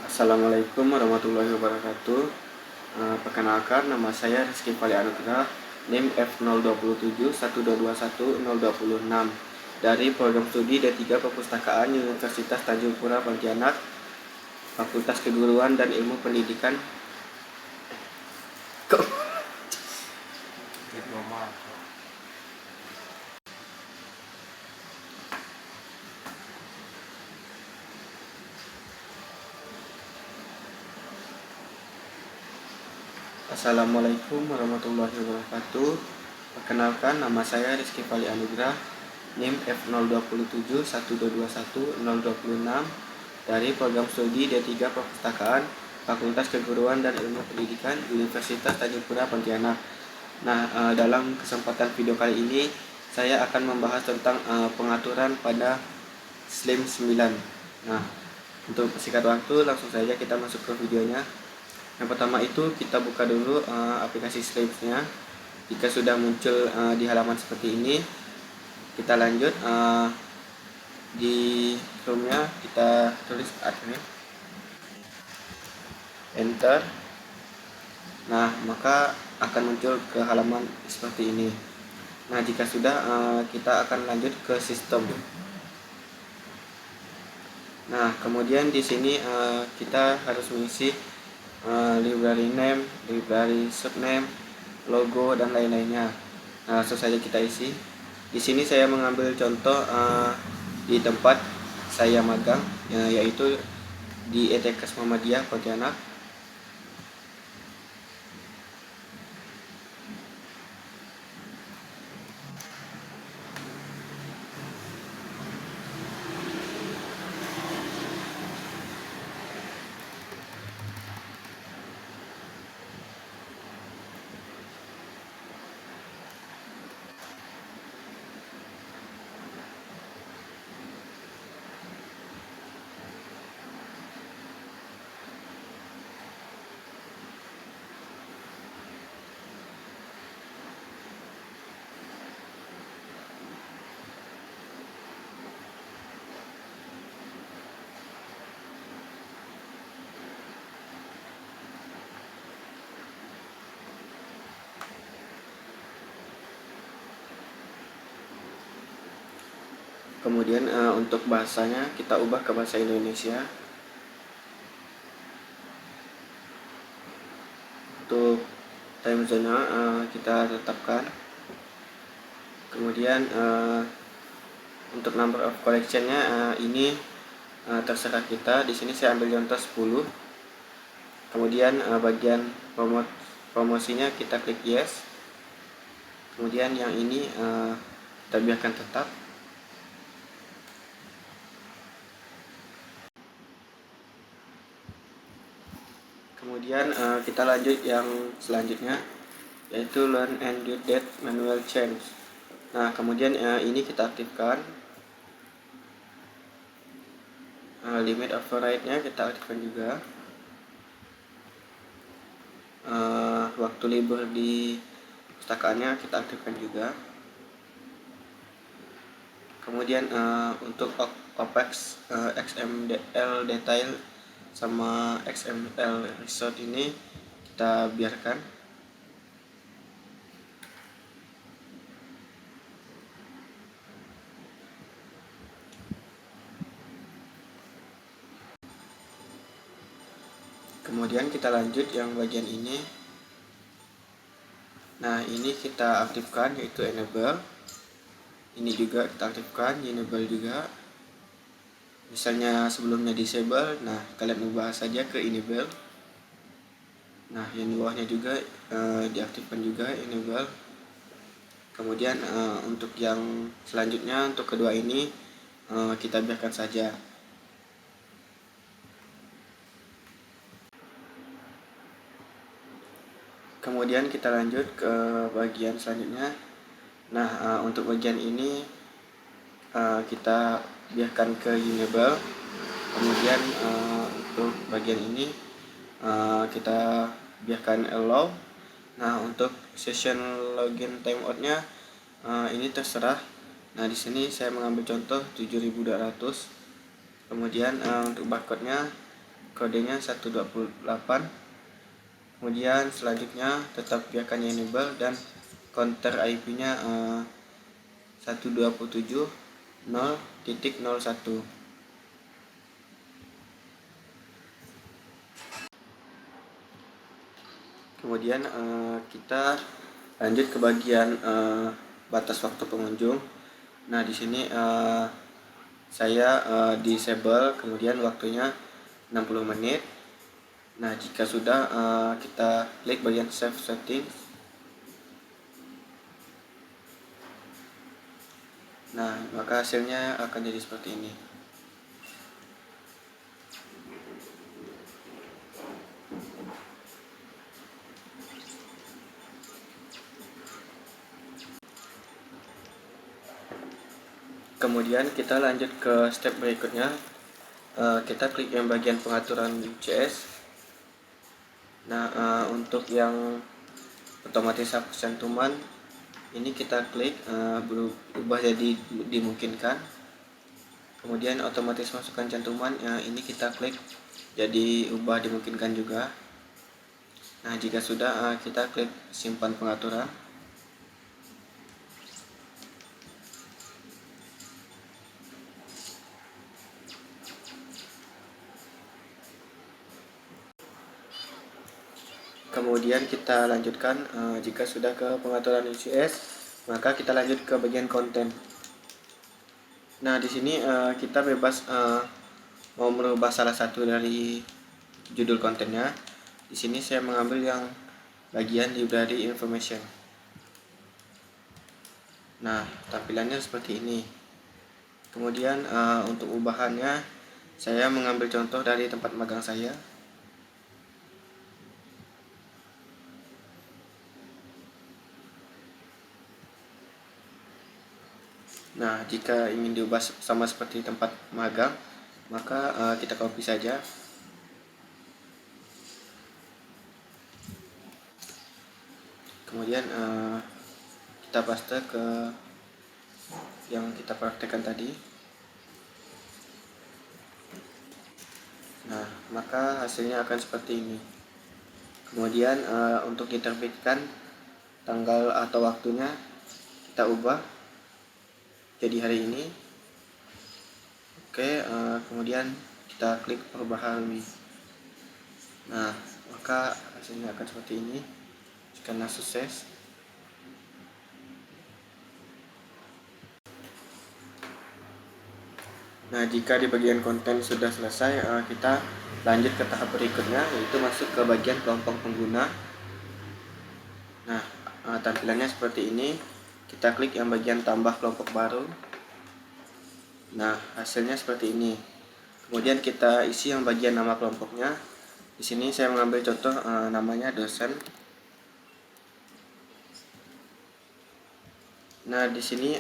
Assalamualaikum warahmatullahi wabarakatuh. Perkenalkan, nama saya Rizky Fali Anugrah, NIM F02712210226 dari program studi D3 Perpustakaan Universitas Tanjung Pura Pontianak, Fakultas Keguruan dan Ilmu Pendidikan. Assalamualaikum warahmatullahi wabarakatuh. Perkenalkan, nama saya Rizky Fali Anugrah, NIM F02712210226 dari program studi D3 Perpustakaan, Fakultas Keguruan dan Ilmu Pendidikan, Universitas Tanjung Pura Pontianak. Dalam kesempatan video kali ini, saya akan membahas tentang pengaturan pada SLIM 9. Untuk persingkat waktu, langsung saja kita masuk ke videonya. Yang pertama itu kita buka dulu aplikasi SLIM-nya. Jika sudah muncul di halaman seperti ini, kita lanjut di Chrome-nya, kita tulis admin, enter. Maka akan muncul ke halaman seperti ini. Jika sudah, kita akan lanjut ke sistem. Kemudian di sini kita harus mengisi library name, library subname, logo dan lain-lainnya. Langsung saja kita isi. Di sini saya mengambil contoh di tempat saya magang, yaitu di ETKes Muhammadiyah Pontianak. Kemudian untuk bahasanya kita ubah ke bahasa Indonesia. Untuk time zone kita tetapkan. Kemudian untuk number of collection-nya ini terserah kita. Di sini saya ambil contoh 10. Kemudian bagian promosinya kita klik yes. Kemudian yang ini kita biarkan tetap. Kemudian kita lanjut yang selanjutnya, yaitu learn and due date manual change. Kemudian ini kita aktifkan. Limit override-nya kita aktifkan juga. Waktu libur di pustakaannya kita aktifkan juga. Kemudian untuk OPEX, XML detail sama XML resort ini kita biarkan. Kemudian kita lanjut yang bagian ini. Ini kita aktifkan, yaitu enable. Ini juga kita aktifkan, enable juga. Misalnya sebelumnya disable, kalian ubah saja ke enable. Yang di bawahnya juga diaktifkan juga enable. Kemudian untuk yang selanjutnya, untuk kedua ini kita biarkan saja. Kemudian kita lanjut ke bagian selanjutnya. Untuk bagian ini kita biarkan ke enable. Kemudian untuk bagian ini kita biarkan allow. Untuk session login timeout-nya ini terserah. Di sini saya mengambil contoh 7200. Kemudian untuk barcode-nya kodenya 128. Kemudian selanjutnya tetap biarkan enable dan counter IP-nya 127.0.01. Kemudian kita lanjut ke bagian batas waktu pengunjung. Nah, di sini saya disable, kemudian waktunya 60 menit. Nah, jika sudah kita klik bagian save settings. Nah, maka hasilnya akan jadi seperti ini. Kemudian kita lanjut ke step berikutnya. Kita klik yang bagian pengaturan UCS. Nah, untuk yang otomatis hapus cantuman ini kita klik berubah jadi dimungkinkan. Kemudian otomatis masukkan cantuman ini kita klik jadi ubah dimungkinkan juga. Nah, jika sudah kita klik simpan pengaturan. Kemudian kita lanjutkan, jika sudah ke pengaturan UCS, maka kita lanjut ke bagian konten. Nah, di sini kita bebas mau merubah salah satu dari judul kontennya. Di sini saya mengambil yang bagian library information. Nah, tampilannya seperti ini. Kemudian untuk ubahannya, saya mengambil contoh dari tempat magang saya. Nah, jika ingin diubah sama seperti tempat magang, maka kita copy saja. Kemudian kita paste ke yang kita praktekkan tadi. Nah, maka hasilnya akan seperti ini. Kemudian untuk diterbitkan tanggal atau waktunya kita ubah jadi hari ini. Oke, kemudian kita klik perbaharui. Nah, maka hasilnya akan seperti ini. Karena sukses. Nah, jika di bagian konten sudah selesai, kita lanjut ke tahap berikutnya, yaitu masuk ke bagian kelompok pengguna. Nah, tampilannya seperti ini. Kita klik yang bagian tambah kelompok baru. Nah, hasilnya seperti ini. Kemudian kita isi yang bagian nama kelompoknya. Di sini saya mengambil contoh namanya dosen. Nah, di sini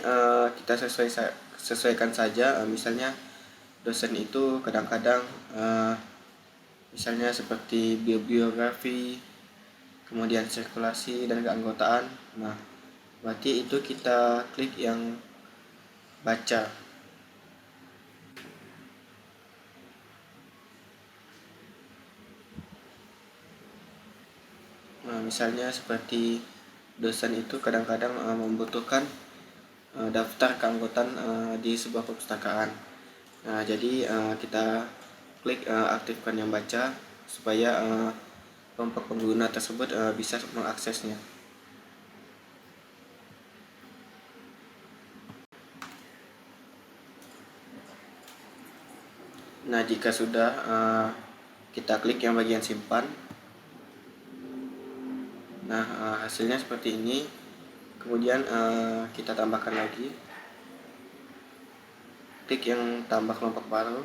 kita sesuaikan saja, misalnya dosen itu kadang-kadang misalnya seperti biografi, kemudian sirkulasi dan keanggotaan. Nah, berarti itu kita klik yang baca. Nah, misalnya seperti dosen itu kadang-kadang membutuhkan daftar keanggotaan di sebuah perpustakaan. Nah, jadi kita klik aktifkan yang baca supaya kelompok pengguna tersebut bisa mengaksesnya. Nah, jika sudah kita klik yang bagian simpan. Nah, hasilnya seperti ini. Kemudian kita tambahkan lagi. Klik yang tambah kelompok baru.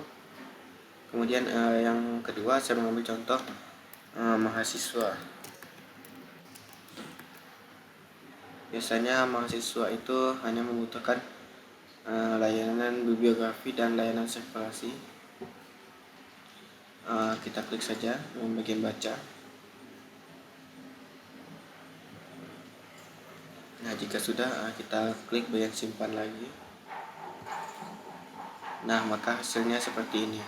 Kemudian yang kedua saya mengambil contoh mahasiswa. Biasanya mahasiswa itu hanya membutuhkan layanan bibliografi dan layanan sirkulasi. Kita klik saja yang bagian baca. Nah, jika sudah kita klik bagian simpan lagi. Nah, maka hasilnya seperti ini.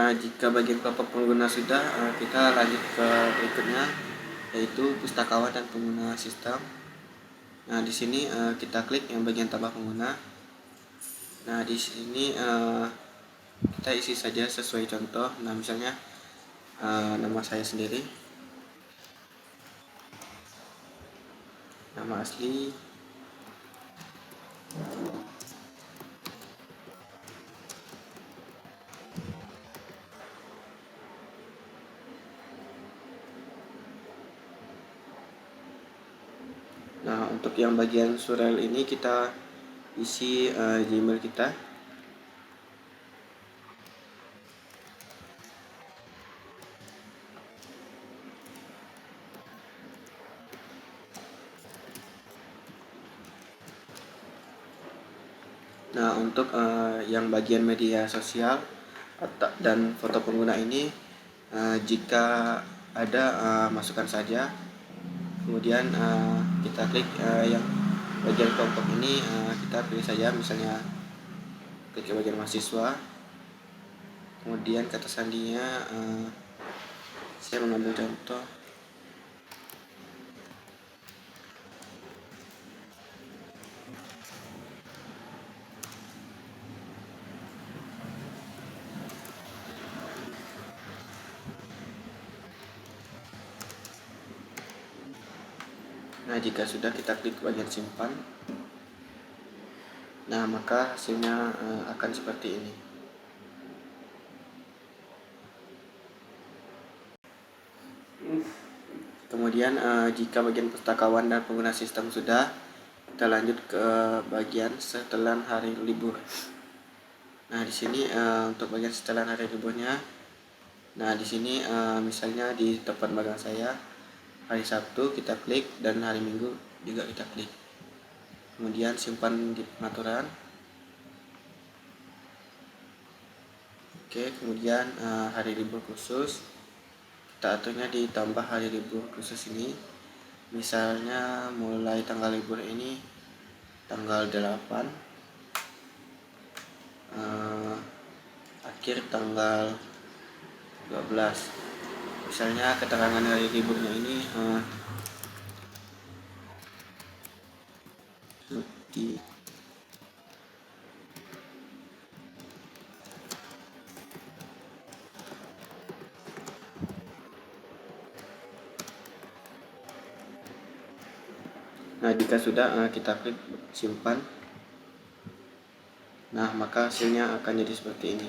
Jika bagian kelompok pengguna sudah, kita lanjut ke berikutnya, yaitu pustakawan dan pengguna sistem. Nah, di sini kita klik yang bagian tambah pengguna. Nah, di sini kita isi saja sesuai contoh. Nah, misalnya nama saya sendiri, nama asli, nah untuk yang bagian surel ini kita isi Gmail kita. Nah, untuk yang bagian media sosial dan foto pengguna ini, jika ada masukkan saja. Kemudian kita klik yang bagian kelompok ini, kita pilih saja, misalnya klik ke bagian mahasiswa. Kemudian kata sandinya saya mengambil contoh. Nah, jika sudah, kita klik bagian simpan. Nah, maka hasilnya akan seperti ini. Kemudian jika bagian pustakawan dan pengguna sistem sudah, kita lanjut ke bagian setelan hari libur. Nah, di sini untuk bagian setelan hari liburnya, nah di sini misalnya di tempat magang saya hari Sabtu kita klik, dan hari Minggu juga kita klik. Kemudian simpan di pengaturan. Oke, kemudian hari libur khusus kita aturnya ditambah hari libur khusus ini. Misalnya mulai tanggal libur ini tanggal 8, akhir tanggal 12. Misalnya keterangan hari liburnya ini cuti. Nah, jika sudah kita klik simpan. Nah, maka hasilnya akan jadi seperti ini.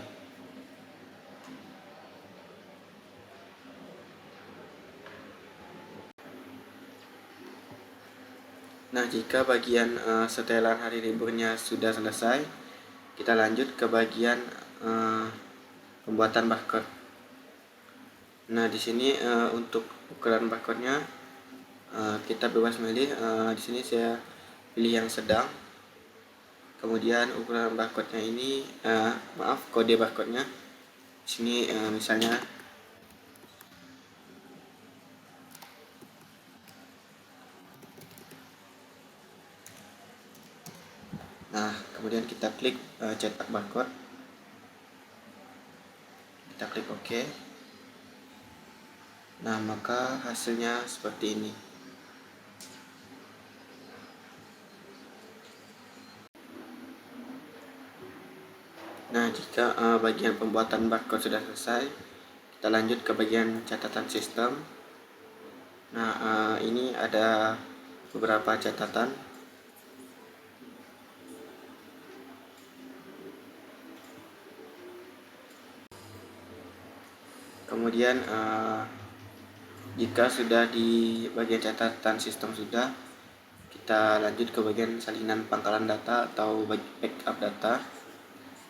Nah, jika bagian setelan hari liburnya sudah selesai, kita lanjut ke bagian pembuatan barcode. Nah, di sini untuk ukuran barcode-nya kita bebas milih. Di sini saya pilih yang sedang. Kemudian ukuran barcode-nya ini, kode barcode-nya. Di sini misalnya nah, kemudian kita klik cetak barcode. Kita klik OK. Nah, maka hasilnya seperti ini. Nah, jika bagian pembuatan barcode sudah selesai, kita lanjut ke bagian catatan sistem. Nah, ini ada beberapa catatan. Kemudian jika sudah di bagian catatan sistem sudah, kita lanjut ke bagian salinan pangkalan data atau backup data.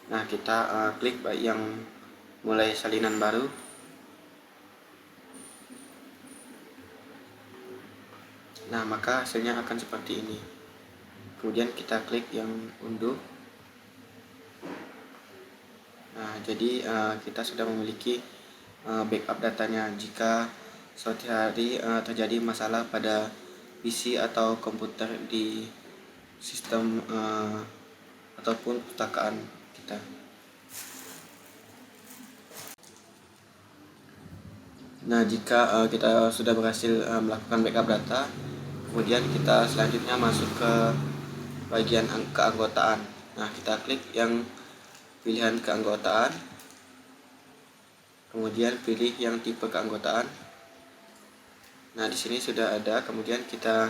Nah, kita klik yang mulai salinan baru. Nah, maka hasilnya akan seperti ini. Kemudian kita klik yang unduh. Nah, jadi kita sudah memiliki backup datanya. Jika suatu hari terjadi masalah pada PC atau komputer di sistem ataupun perpustakaan kita. Nah, jika kita sudah berhasil melakukan backup data, kemudian kita selanjutnya masuk ke bagian keanggotaan. Nah, kita klik yang pilihan keanggotaan, kemudian pilih yang tipe keanggotaan. Nah, di sini sudah ada, kemudian kita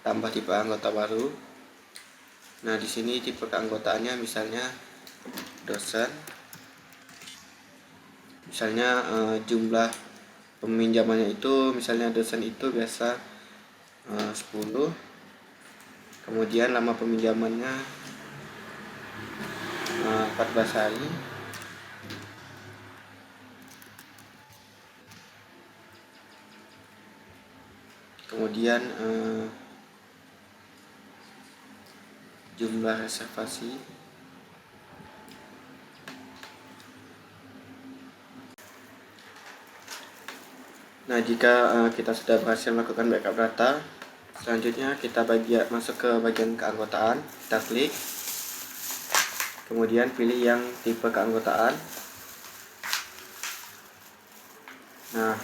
tambah tipe anggota baru. Nah, di sini tipe keanggotaannya misalnya dosen. Misalnya jumlah peminjamannya itu, misalnya dosen itu biasa 10. Kemudian lama peminjamannya 14 hari. Kemudian jumlah reservasi. Nah, jika kita sudah berhasil melakukan backup data, selanjutnya kita masuk ke bagian keanggotaan. Kita klik, kemudian pilih yang tipe keanggotaan. Nah,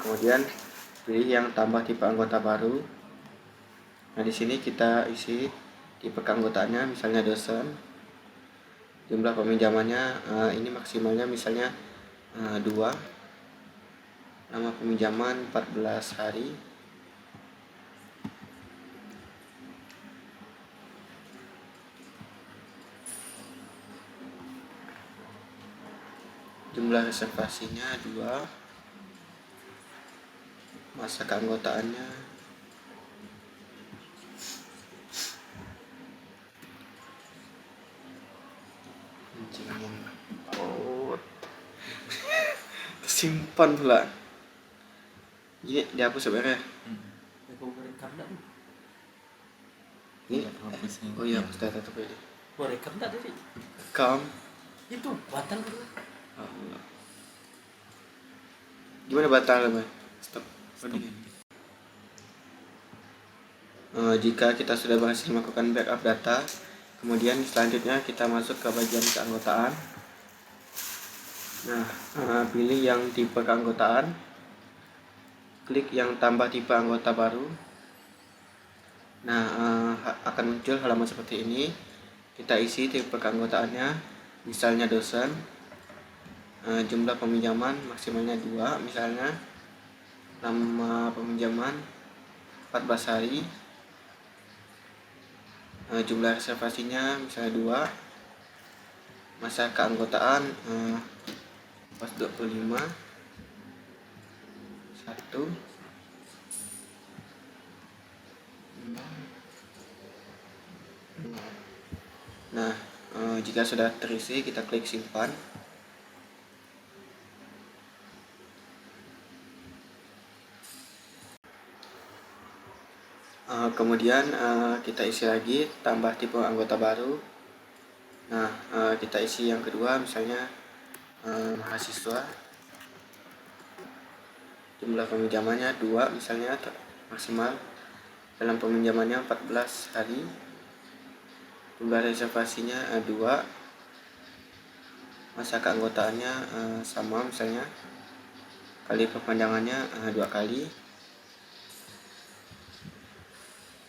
kemudian pilih yang tambah tipe anggota baru. Nah, di sini kita isi tipe keanggotaannya, misalnya dosen. Jumlah peminjamannya ini maksimalnya misalnya 2. Lama peminjaman 14 hari. Jumlah reservasinya 2. Masa keanggotaannya tersimpan pula. Ini dihapus sebenarnya. Ini oh iya, hapus data tuh ini. Mau rekam tak tadi? Rekam. Itu batal dulu. Allah. Gimana batal, Mas? Stop. Jika kita sudah berhasil melakukan backup data, kemudian selanjutnya kita masuk ke bagian keanggotaan. Nah, pilih yang tipe keanggotaan, klik yang tambah tipe anggota baru. Nah, akan muncul halaman seperti ini. Kita isi tipe keanggotaannya, misalnya dosen. Jumlah peminjaman maksimalnya 2, misalnya lama peminjaman 14 hari. Jumlah reservasinya misalnya 2. Masa keanggotaan pas 25. 1. Nah, jika sudah terisi, kita klik simpan. Kemudian kita isi lagi, tambah tipe anggota baru. Nah, kita isi yang kedua, misalnya mahasiswa. Jumlah peminjamannya 2, misalnya maksimal. Dalam peminjamannya 14 hari. Jumlah reservasinya 2. Masa keanggotaannya sama, misalnya kali perpanjangannya 2 kali.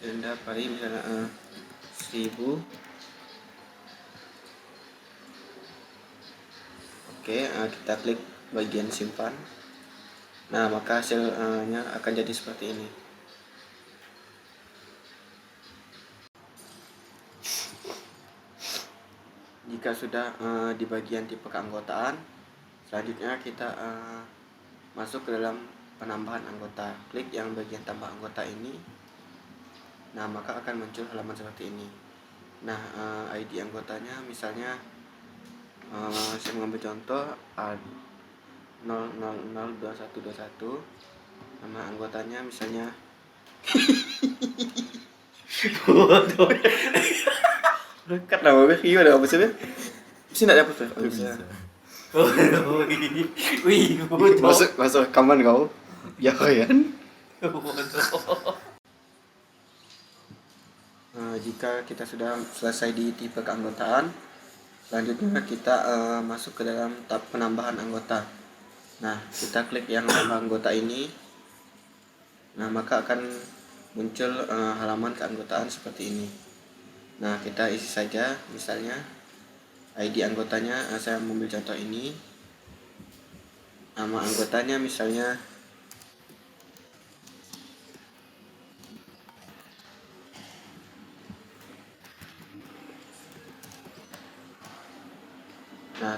Denda pari misalnya 1000. Oke, kita klik bagian simpan. Nah, maka hasilnya akan jadi seperti ini. Jika sudah di bagian tipe keanggotaan, selanjutnya kita masuk ke dalam penambahan anggota. Klik yang bagian tambah anggota ini. Nah, maka akan muncul halaman seperti ini. Nah, ID anggotanya misalnya saya mengambil contoh 0002121. Nama anggotanya misalnya bodoh. Dekat lah, iya ada apa sih? Mesti nak dapat oh, bisa. Wih, bodoh. Masuk rekaman kau. Ya kan? Jika kita sudah selesai di tipe keanggotaan, selanjutnya kita masuk ke dalam tab penambahan anggota. Nah, kita klik yang tambah anggota ini. Nah, maka akan muncul halaman keanggotaan seperti ini. Nah, kita isi saja, misalnya ID anggotanya, saya ambil contoh ini. Nama anggotanya misalnya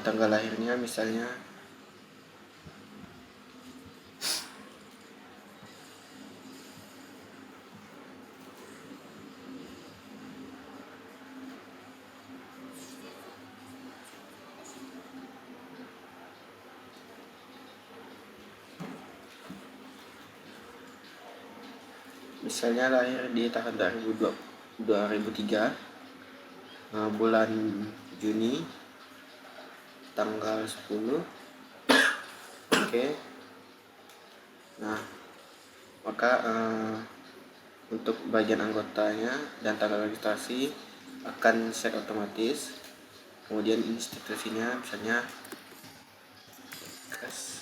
tanggal lahirnya misalnya lahir di tahun 2003, bulan Juni, tanggal 10. Oke. Nah, maka untuk bagian anggotanya dan tanggal registrasi akan set otomatis. Kemudian institusinya misalnya kas.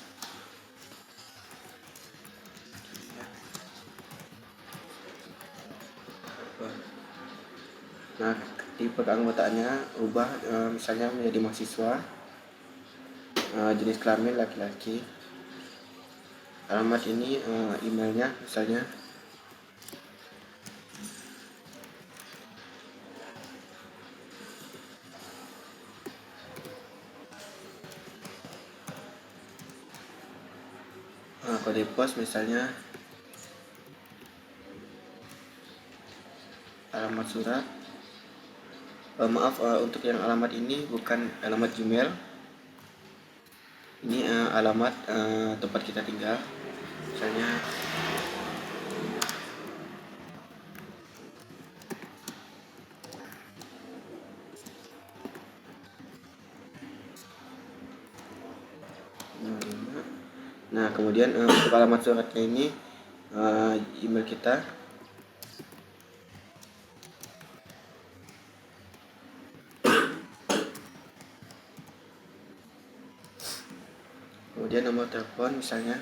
Nah, tipe keanggotaannya ubah misalnya menjadi mahasiswa, jenis kelamin laki-laki, alamat ini, emailnya misalnya kode pos misalnya alamat surat. Maaf, untuk yang alamat ini bukan alamat Gmail, ini alamat tempat kita tinggal misalnya Nah, kemudian untuk alamat suratnya ini email kita. Kemudian nomor telepon misalnya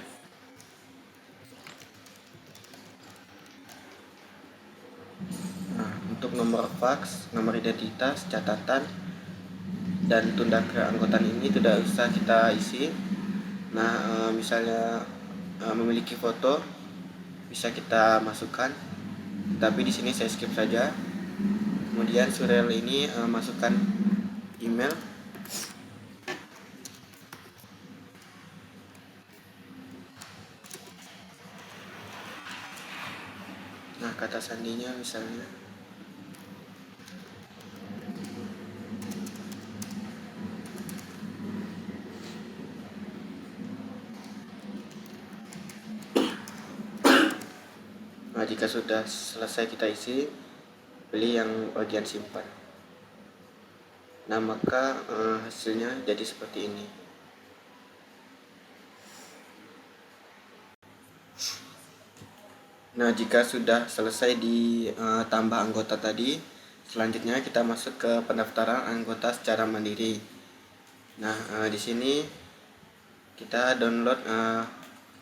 untuk nomor fax, nomor identitas, catatan, dan tunda keanggotaan ini tidak usah kita isi. Nah, misalnya memiliki foto bisa kita masukkan, tapi di sini saya skip saja. Kemudian surel ini masukkan email. Nah, kata sandinya misalnya jika sudah selesai kita isi, pilih yang bagian simpan. Nah, maka hasilnya jadi seperti ini. Nah, jika sudah selesai di tambah anggota tadi, selanjutnya kita masuk ke pendaftaran anggota secara mandiri. Nah, di sini kita download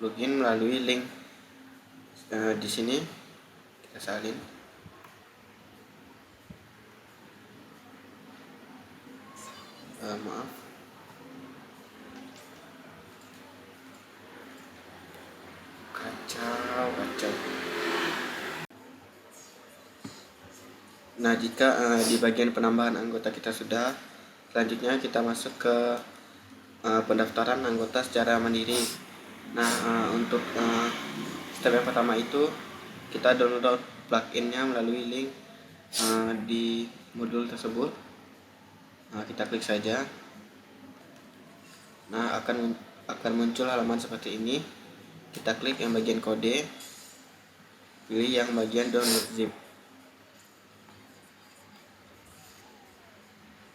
login melalui link di sini. Kita salin. Maaf. Kacau. Nah, jika di bagian penambahan anggota kita sudah, selanjutnya kita masuk ke pendaftaran anggota secara mandiri. Nah, untuk step yang pertama itu kita download pluginnya melalui link di modul tersebut. Nah, kita klik saja. Nah, akan muncul halaman seperti ini. Kita klik yang bagian kode, pilih yang bagian download zip.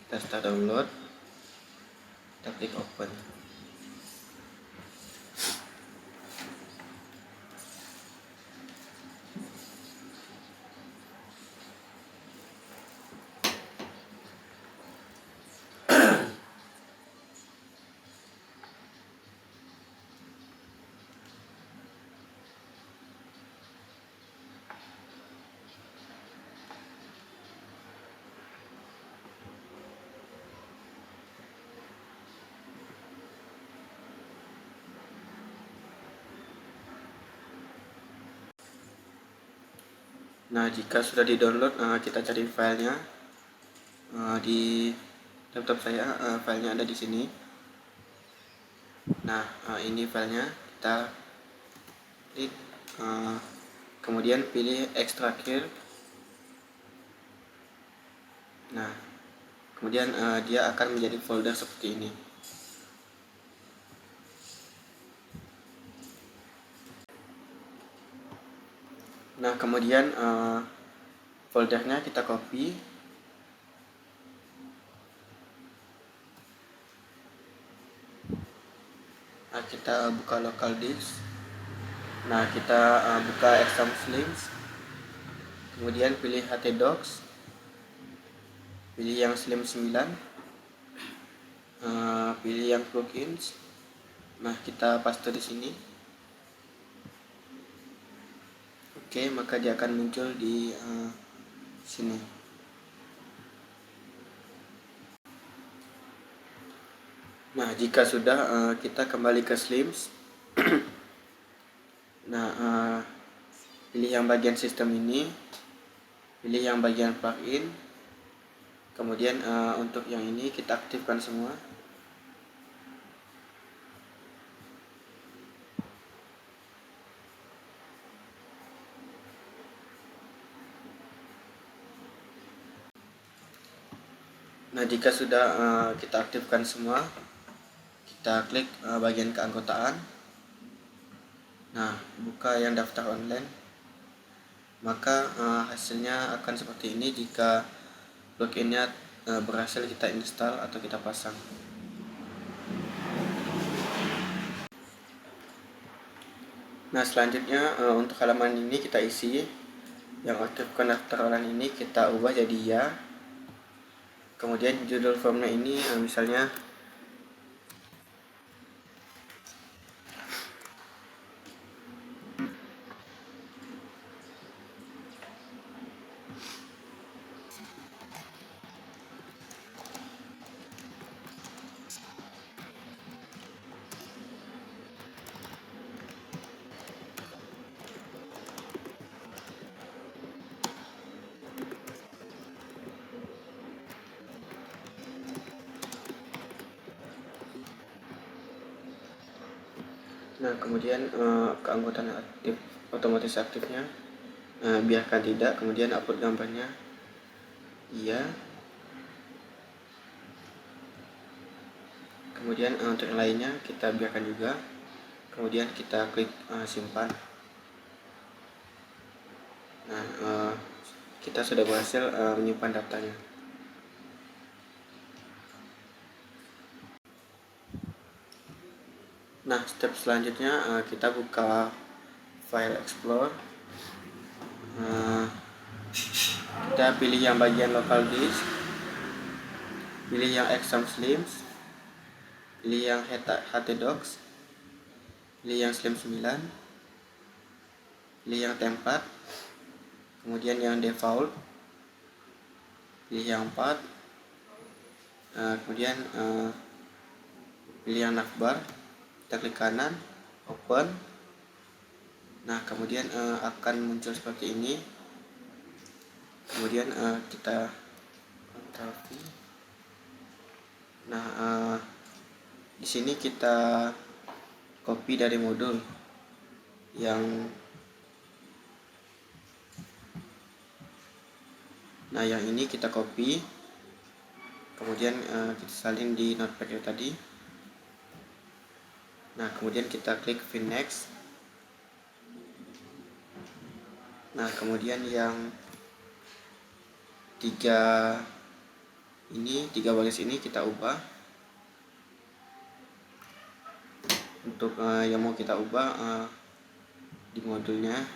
Kita start download, kita klik open. Nah, jika sudah di-download, kita cari filenya. Di laptop saya filenya ada di sini. Nah, ini filenya. Kita klik, kemudian pilih extract here. Nah, kemudian dia akan menjadi folder seperti ini. Nah, kemudian foldernya kita copy. Nah, kita buka local disk. Nah, kita buka exam slims. Kemudian pilih htdocs. Pilih yang slim 9. Pilih yang plugins. Nah, kita paste di sini. Oke, maka dia akan muncul di sini. Nah, jika sudah, kita kembali ke Slims. Nah, pilih yang bagian sistem ini, pilih yang bagian plugin. Kemudian untuk yang ini kita aktifkan semua. Nah, jika sudah kita aktifkan semua, kita klik bagian keanggotaan. Nah, buka yang daftar online. Maka hasilnya akan seperti ini jika pluginnya berhasil kita install atau kita pasang. Nah, selanjutnya untuk halaman ini kita isi. Yang aktifkan daftar online ini kita ubah jadi ya. Kemudian judul formnya ini misalnya Nah, kemudian keanggotaan aktif otomatis aktifnya biarkan tidak, kemudian upload gambarnya iya. Kemudian untuk yang lainnya kita biarkan juga. Kemudian kita klik simpan. Nah, kita sudah berhasil menyimpan datanya. Nah, step selanjutnya kita buka file Explorer. Kita pilih yang bagian local disk, pilih yang exam slims, pilih yang htdocs, pilih yang slim 9, pilih yang template, kemudian yang default, pilih yang 4, kemudian pilih yang navbar, kita klik kanan, open. Nah, kemudian akan muncul seperti ini. Kemudian kita Ctrl V. Nah, di sini kita copy dari modul yang ini kita copy, kemudian kita salin di notepad tadi. Nah, kemudian kita klik Find Next. Nah, kemudian yang tiga baris ini kita ubah. Untuk yang mau kita ubah di modulnya.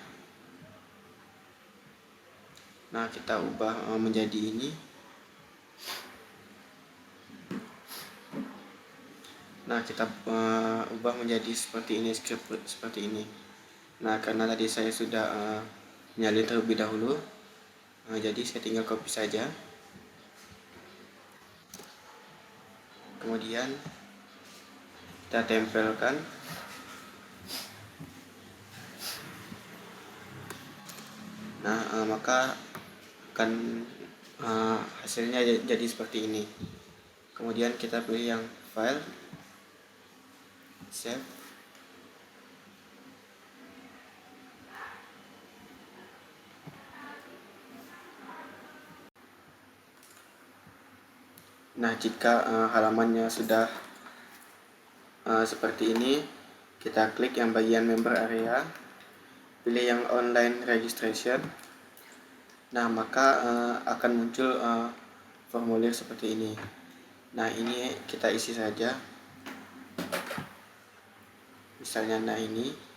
Nah, kita ubah menjadi ini. Nah, kita ubah menjadi seperti ini, seperti ini. Nah, karena tadi saya sudah menyalin terlebih dahulu, jadi saya tinggal copy saja. Kemudian kita tempelkan. Nah, maka akan hasilnya jadi seperti ini. Kemudian kita pilih yang file, save. Nah, jika halamannya sudah seperti ini, kita klik yang bagian member area, pilih yang online registration. Nah, maka akan muncul formulir seperti ini. Nah, ini kita isi saja. Misalnya, nah ini.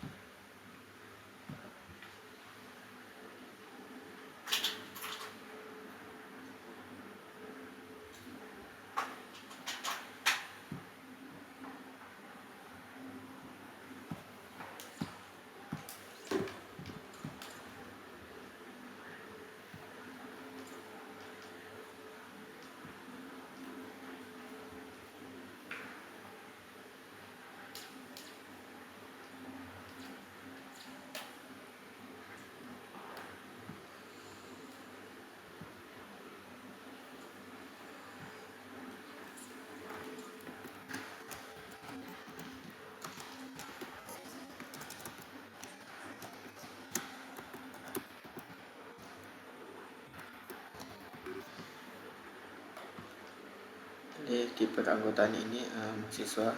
Jadi tipe keanggotaan ini mahasiswa,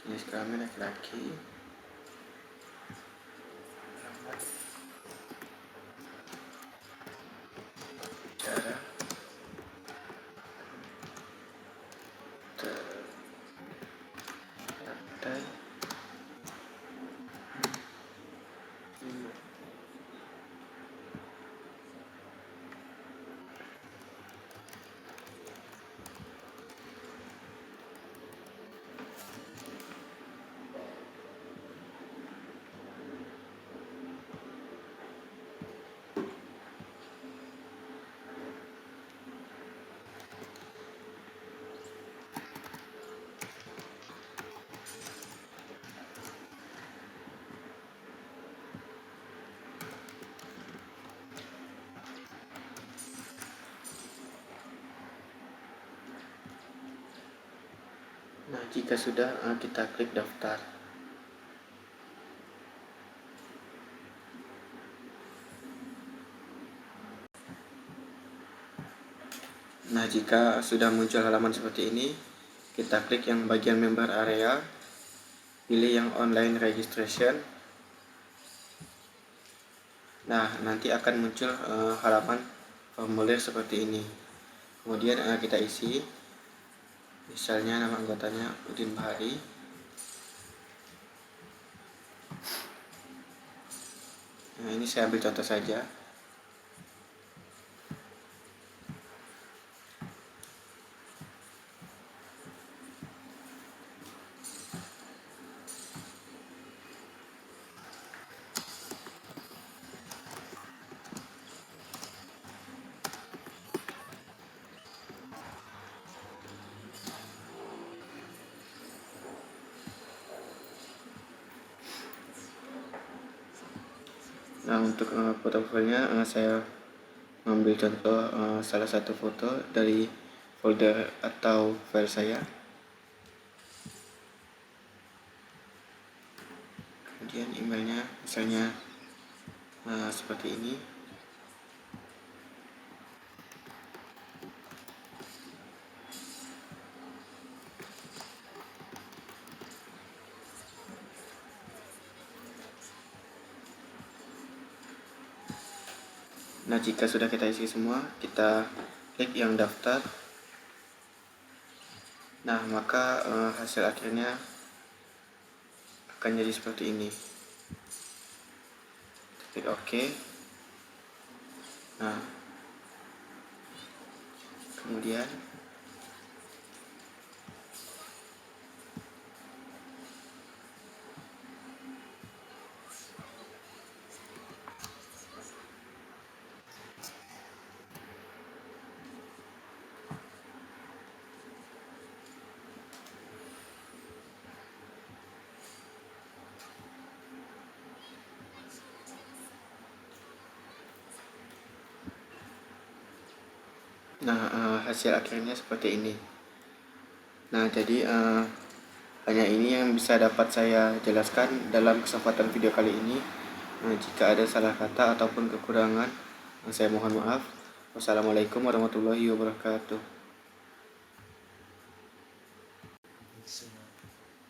jenis kelamin laki-laki, cara terdaftar, Nah, jika sudah, kita klik daftar. Nah, jika sudah muncul halaman seperti ini, kita klik yang bagian member area, pilih yang online registration. Nah, nanti akan muncul halaman formulir seperti ini. Kemudian kita isi, misalnya nama anggotanya Udin Bahari. Nah, ini saya ambil contoh saja. Nah, untuk foto profilnya saya mengambil contoh salah satu foto dari folder atau file saya. Kemudian emailnya misalnya seperti ini. Nah, jika sudah kita isi semua, kita klik yang daftar. Nah, maka hasil akhirnya akan jadi seperti ini. Klik OK. Nah, kemudian Nah, hasil akhirnya seperti ini. Nah, jadi hanya ini yang bisa dapat saya jelaskan dalam kesempatan video kali ini. Jika ada salah kata ataupun kekurangan, saya mohon maaf. Wassalamualaikum warahmatullahi wabarakatuh.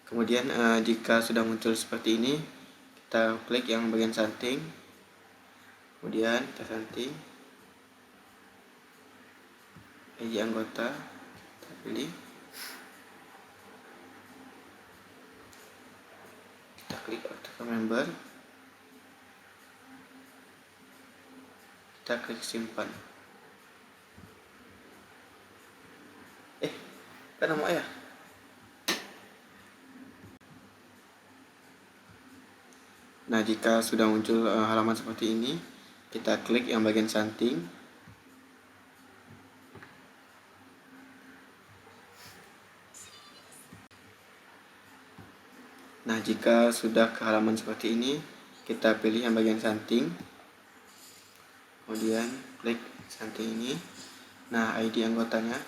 Kemudian jika sudah muncul seperti ini, kita klik yang bagian setting. Kemudian kita setting ID anggota, kita pilih, kita klik aktifkan member, kita klik simpan. Kan nama ya. Nah, jika sudah muncul halaman seperti ini, kita klik yang bagian setting. Nah, jika sudah ke halaman seperti ini, kita pilih yang bagian setting. Kemudian klik setting ini. Nah, ID anggotanya.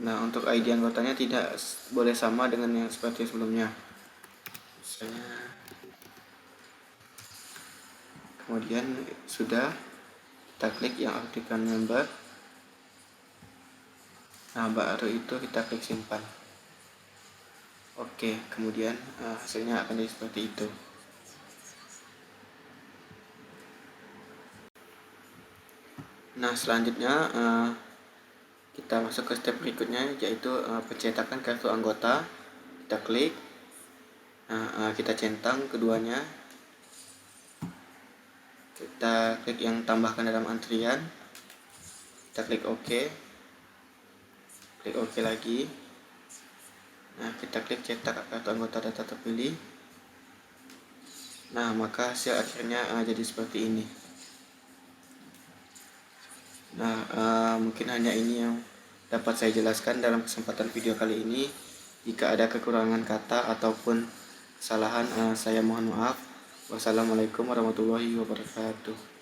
Nah, untuk ID anggotanya tidak boleh sama dengan yang seperti sebelumnya. Misalnya, kemudian sudah, kita klik yang aktifkan member. Nah, baru itu kita klik simpan. Oke, kemudian hasilnya akan jadi seperti itu. Nah, selanjutnya kita masuk ke step berikutnya, yaitu pencetakan kartu anggota. Kita klik, kita centang keduanya, kita klik yang tambahkan dalam antrian, kita klik OK, klik OK lagi. Nah, kita klik cetak kartu anggota data terpilih. Nah, maka hasil akhirnya jadi seperti ini. Nah, mungkin hanya ini yang dapat saya jelaskan dalam kesempatan video kali ini. Jika ada kekurangan kata ataupun kesalahan, saya mohon maaf. Wassalamualaikum warahmatullahi wabarakatuh.